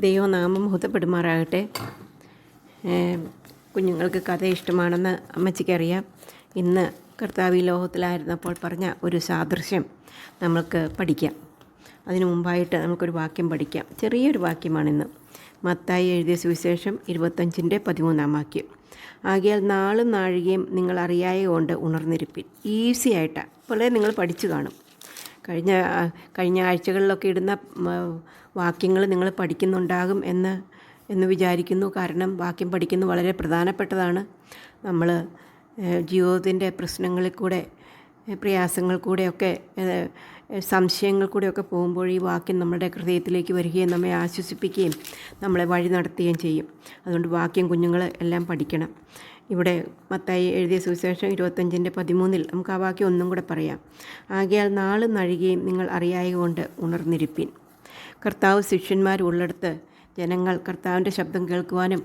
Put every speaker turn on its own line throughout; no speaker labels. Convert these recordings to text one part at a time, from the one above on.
ദൈവനാമം മഹത്വപ്പെടുമാറാകട്ടെ. കുഞ്ഞുങ്ങൾക്ക് കഥ ഇഷ്ടമാണെന്ന് അമ്മച്ചിക്കറിയാം. ഇന്ന് കർത്താവ് ഈ ലോകത്തിലായിരുന്നപ്പോൾ പറഞ്ഞ ഒരു സാദൃശ്യം നമുക്ക് പഠിക്കാം. അതിനു മുമ്പായിട്ട് നമുക്കൊരു വാക്യം പഠിക്കാം. ചെറിയൊരു വാക്യമാണിന്ന്. മത്തായി എഴുതിയ സുവിശേഷം 25:13 വാക്യം. ആകയാൽ നാളും നാഴികയും നിങ്ങൾ അറിയായ കൊണ്ട് ഉണർന്നിരിപ്പിൻ. ഈസി ആയിട്ടാണ്. പോലെ നിങ്ങൾ പഠിച്ചു കാണും. കഴിഞ്ഞ ആഴ്ചകളിലൊക്കെ ഇടുന്ന വാക്യങ്ങൾ നിങ്ങൾ പഠിക്കുന്നുണ്ടാകും എന്ന് വിചാരിക്കുന്നു. കാരണം വാക്യം പഠിക്കുന്നത് വളരെ പ്രധാനപ്പെട്ടതാണ്. നമ്മൾ ജീവിതത്തിൻ്റെ പ്രശ്നങ്ങളിൽ കൂടെ, പ്രയാസങ്ങൾ കൂടെയൊക്കെ, സംശയങ്ങൾ കൂടെയൊക്കെ പോകുമ്പോൾ ഈ വാക്യം നമ്മുടെ ഹൃദയത്തിലേക്ക് വരികയും നമ്മെ ആശ്വസിപ്പിക്കുകയും നമ്മളെ വഴി നടത്തുകയും ചെയ്യും. അതുകൊണ്ട് വാക്യം കുഞ്ഞുങ്ങൾ എല്ലാം പഠിക്കണം. ഇവിടെ മത്തായി എഴുതിയ സുവിശേഷം 25:13 നമുക്ക് ആ വാക്യം ഒന്നും കൂടെ പറയാം. ആകയാൽ നാളും നാഴികയും നിങ്ങൾ അറിയായ കൊണ്ട് ഉണർന്നിരിപ്പിൻ. കർത്താവ് ശിഷ്യന്മാരുള്ളിടത്ത് ജനങ്ങൾ കർത്താവിൻ്റെ ശബ്ദം കേൾക്കുവാനും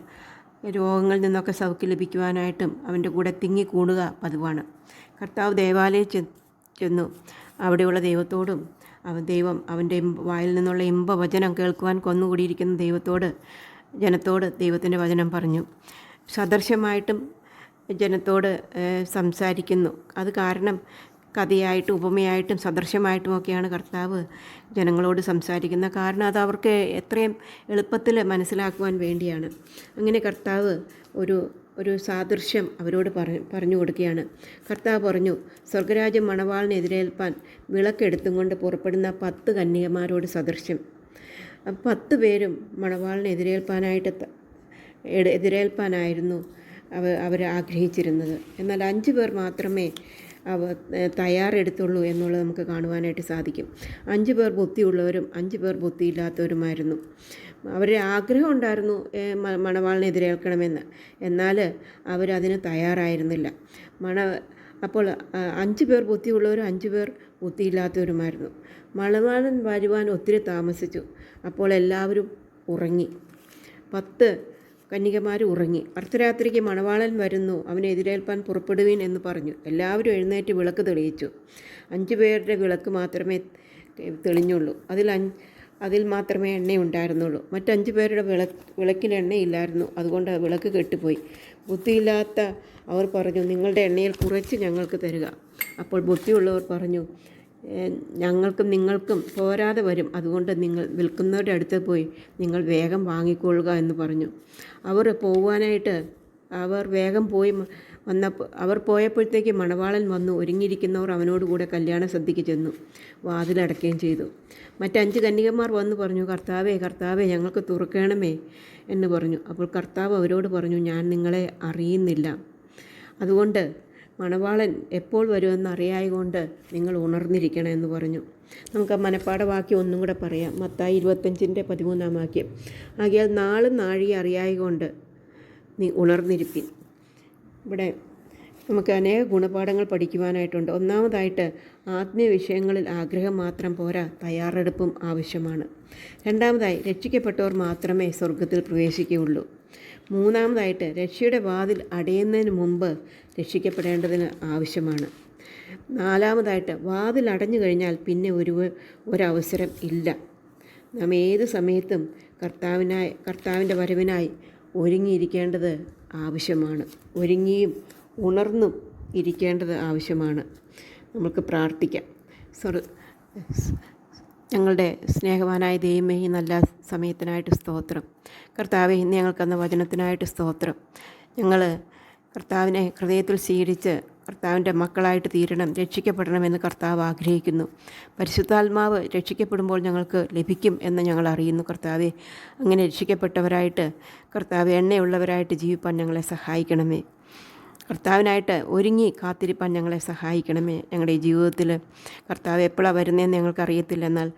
രോഗങ്ങളിൽ നിന്നൊക്കെ സൗഖ്യം ലഭിക്കുവാനായിട്ടും അവൻ്റെ കൂടെ തിങ്ങിക്കൂടുക പതിവാണ്. കർത്താവ് ദേവാലയത്തിൽ ചെന്നു അവിടെയുള്ള ദൈവത്തോടും ദൈവം അവൻ്റെ വായിൽ നിന്നുള്ള ഇമ്പവചനം കേൾക്കുവാൻ കൊന്നുകൂടിയിരിക്കുന്ന ജനത്തോട് ദൈവത്തിൻ്റെ വചനം പറഞ്ഞു. സദൃശ്യമായിട്ടും ജനത്തോട് സംസാരിക്കുന്നു. അത് കാരണം കഥയായിട്ടും ഉപമയായിട്ടും സദൃശ്യമായിട്ടുമൊക്കെയാണ് കർത്താവ് ജനങ്ങളോട് സംസാരിക്കുന്നത്. കാരണം അത് അവർക്ക് എത്രയും എളുപ്പത്തിൽ മനസ്സിലാക്കുവാൻ വേണ്ടിയാണ്. അങ്ങനെ കർത്താവ് ഒരു സാദൃശ്യം അവരോട് പറഞ്ഞു കൊടുക്കുകയാണ്. കർത്താവ് പറഞ്ഞു, സ്വർഗരാജ്യം മണവാളിനെ എതിരേൽപ്പാൻ വിളക്കെടുത്തും കൊണ്ട് പുറപ്പെടുന്ന 10 കന്യകമാരോട് സദൃശ്യം. 10 പേരും മണവാളിനെ എതിരേൽപ്പാനായിരുന്നു അവർ ആഗ്രഹിച്ചിരുന്നത്. എന്നാൽ 5 പേർ മാത്രമേ തയ്യാറെടുത്തുള്ളൂ എന്നുള്ളത് നമുക്ക് കാണുവാനായിട്ട് സാധിക്കും. 5 പേർ ബുദ്ധിയുള്ളവരും 5 പേർ ബുദ്ധിയില്ലാത്തവരുമായിരുന്നു. അവരുടെ ആഗ്രഹം ഉണ്ടായിരുന്നു മണവാളിനെ എതിരേൽക്കണമെന്ന്. എന്നാൽ അവരതിന് തയ്യാറായിരുന്നില്ല. അപ്പോൾ 5 പേർ ബുദ്ധിയുള്ളവരും 5 പേർ ബുദ്ധിയില്ലാത്തവരുമായിരുന്നു. മണവാളൻ വരുവാൻ ഒത്തിരി താമസിച്ചു. അപ്പോൾ എല്ലാവരും ഉറങ്ങി. 10 കന്യകമാർ ഉറങ്ങി. അർദ്ധരാത്രിക്ക് മണവാളൻ വരുന്നു, അവനെ എതിരേൽപ്പാൻ പുറപ്പെടുവീൻ എന്ന് പറഞ്ഞു. എല്ലാവരും എഴുന്നേറ്റ് വിളക്ക് തെളിയിച്ചു. 5 പേരുടെ വിളക്ക് മാത്രമേ തെളിഞ്ഞുള്ളൂ. അതിൽ മാത്രമേ എണ്ണയുണ്ടായിരുന്നുള്ളൂ. മറ്റ് 5 പേരുടെ വിളക്കിൽ എണ്ണയില്ലായിരുന്നു. അതുകൊണ്ട് വിളക്ക് കെട്ടുപോയി. ബുദ്ധിയില്ലാത്ത അവർ പറഞ്ഞു, നിങ്ങളുടെ എണ്ണയിൽ കുറച്ച് ഞങ്ങൾക്ക് തരിക. അപ്പോൾ ബുദ്ധിയുള്ളവർ പറഞ്ഞു, ഞങ്ങൾക്കും നിങ്ങൾക്കും പോരാതെ വരും. അതുകൊണ്ട് നിങ്ങൾ വിൽക്കുന്നവരുടെ അടുത്ത് പോയി നിങ്ങൾ വേഗം വാങ്ങിക്കൊള്ളുക എന്ന് പറഞ്ഞു. അവർ വേഗം പോയി അവർ പോയപ്പോഴത്തേക്ക് മണവാളൻ വന്നു. ഒരുങ്ങിയിരിക്കുന്നവർ അവനോടുകൂടെ കല്യാണ സദ്യയ്ക്ക് ചെന്നു. വാതിലടയ്ക്കുകയും ചെയ്തു. മറ്റ് 5 കന്യകമാർ വന്നു പറഞ്ഞു, കർത്താവേ ഞങ്ങൾക്ക് തുറക്കണമേ എന്ന് പറഞ്ഞു. അപ്പോൾ കർത്താവ് അവരോട് പറഞ്ഞു, ഞാൻ നിങ്ങളെ അറിയുന്നില്ല. അതുകൊണ്ട് മണവാളൻ എപ്പോൾ വരുമെന്ന് അറിയായതുകൊണ്ട് നിങ്ങൾ ഉണർന്നിരിക്കണം എന്ന് പറഞ്ഞു. നമുക്ക് ആ മനപ്പാഠവാക്യം ഒന്നും കൂടെ പറയാം. മത്തായി 25:13 വാക്യം. ആകയാൽ നാളും നാഴിക അറിയായതുകൊണ്ട് നീ ഉണർന്നിരിപ്പിൻ. ഇവിടെ നമുക്ക് അനേക ഗുണപാഠങ്ങൾ പഠിക്കുവാനായിട്ടുണ്ട്. ഒന്നാമതായിട്ട്, ആത്മീയ വിഷയങ്ങളിൽ ആഗ്രഹം മാത്രം പോരാ, തയ്യാറെടുപ്പും ആവശ്യമാണ്. രണ്ടാമതായി, രക്ഷിക്കപ്പെട്ടവർ മാത്രമേ സ്വർഗത്തിൽ പ്രവേശിക്കുകയുള്ളൂ. മൂന്നാമതായിട്ട്, രക്ഷയുടെ വാതിൽ അടയുന്നതിന് മുമ്പ് രക്ഷിക്കപ്പെടേണ്ടതിന് ആവശ്യമാണ്. നാലാമതായിട്ട്, വാതിൽ അടഞ്ഞു കഴിഞ്ഞാൽ പിന്നെ ഒരവസരം ഇല്ല. നാം ഏത് സമയത്തും കർത്താവിൻ്റെ വരവിനായി ഒരുങ്ങിയിരിക്കേണ്ടത് ആവശ്യമാണ്. ഒരുങ്ങിയും ഉണർന്നും ഇരിക്കേണ്ടത് ആവശ്യമാണ്. നമുക്ക് പ്രാർത്ഥിക്കാം. ഞങ്ങളുടെ സ്നേഹവാനായ ദൈവമേ, ഈ നല്ല സമയത്തിനായിട്ട് സ്തോത്രം. കർത്താവെ, ഇന്ന് ഞങ്ങൾക്കെന്ന വചനത്തിനായിട്ട് സ്തോത്രം. ഞങ്ങൾ കർത്താവിനെ ഹൃദയത്തിൽ സ്വീകരിച്ച് കർത്താവിൻ്റെ മക്കളായിട്ട് തീരണം, രക്ഷിക്കപ്പെടണമെന്ന് കർത്താവ് ആഗ്രഹിക്കുന്നു. പരിശുദ്ധാത്മാവ് രക്ഷിക്കപ്പെടുമ്പോൾ ഞങ്ങൾക്ക് ലഭിക്കും എന്ന് ഞങ്ങൾ അറിയുന്നു. കർത്താവെ, അങ്ങനെ രക്ഷിക്കപ്പെട്ടവരായിട്ട് കർത്താവ് എണ്ണയുള്ളവരായിട്ട് ജീവിപ്പാൻ ഞങ്ങളെ സഹായിക്കണമേ. കർത്താവിനായിട്ട് ഒരുങ്ങി കാത്തിരിപ്പാൻ ഞങ്ങളെ സഹായിക്കണമേ. ഞങ്ങളുടെ ജീവിതത്തിൽ കർത്താവ് എപ്പോഴാണ് വരുന്നതെന്ന് ഞങ്ങൾക്കറിയത്തില്ല. എന്നാൽ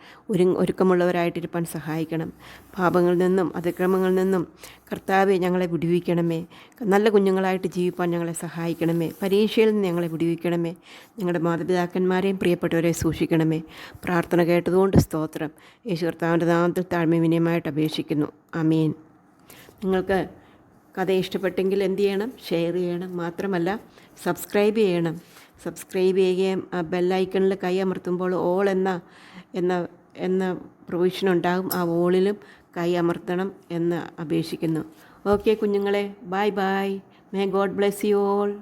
ഒരുക്കമുള്ളവരായിട്ടിരിപ്പാൻ സഹായിക്കണം. പാപങ്ങളിൽ നിന്നും അതിക്രമങ്ങളിൽ നിന്നും കർത്താവെ ഞങ്ങളെ വിടുവിക്കണമേ. നല്ല കുഞ്ഞുങ്ങളായിട്ട് ജീവിപ്പാൻ ഞങ്ങളെ സഹായിക്കണമേ. പരീക്ഷയിൽ നിന്ന് ഞങ്ങളെ വിടുവിക്കണമേ. ഞങ്ങളുടെ മാതാപിതാക്കന്മാരെയും പ്രിയപ്പെട്ടവരെ സൂക്ഷിക്കണമേ. പ്രാർത്ഥന കേട്ടതുകൊണ്ട് സ്തോത്രം. യേശു കർത്താവിൻ്റെ നാമത്തിൽ താഴ്മ വിനയമായിട്ട് അപേക്ഷിക്കുന്നു. ആമേൻ. നിങ്ങൾക്ക് കഥ ഇഷ്ടപ്പെട്ടെങ്കിൽ എന്ത് ചെയ്യണം? ഷെയർ ചെയ്യണം. മാത്രമല്ല സബ്സ്ക്രൈബ് ചെയ്യണം. സബ്സ്ക്രൈബ് ചെയ്യുകയും ആ ബെല്ലൈക്കണിൽ കൈ അമർത്തുമ്പോൾ ഓൾ എന്ന പ്രൊവിഷൻ ഉണ്ടാകും. ആ ഓളിലും കൈ അമർത്തണം എന്ന് അപേക്ഷിക്കുന്നു. ഓക്കെ കുഞ്ഞുങ്ങളെ, bye bye. May God bless you all.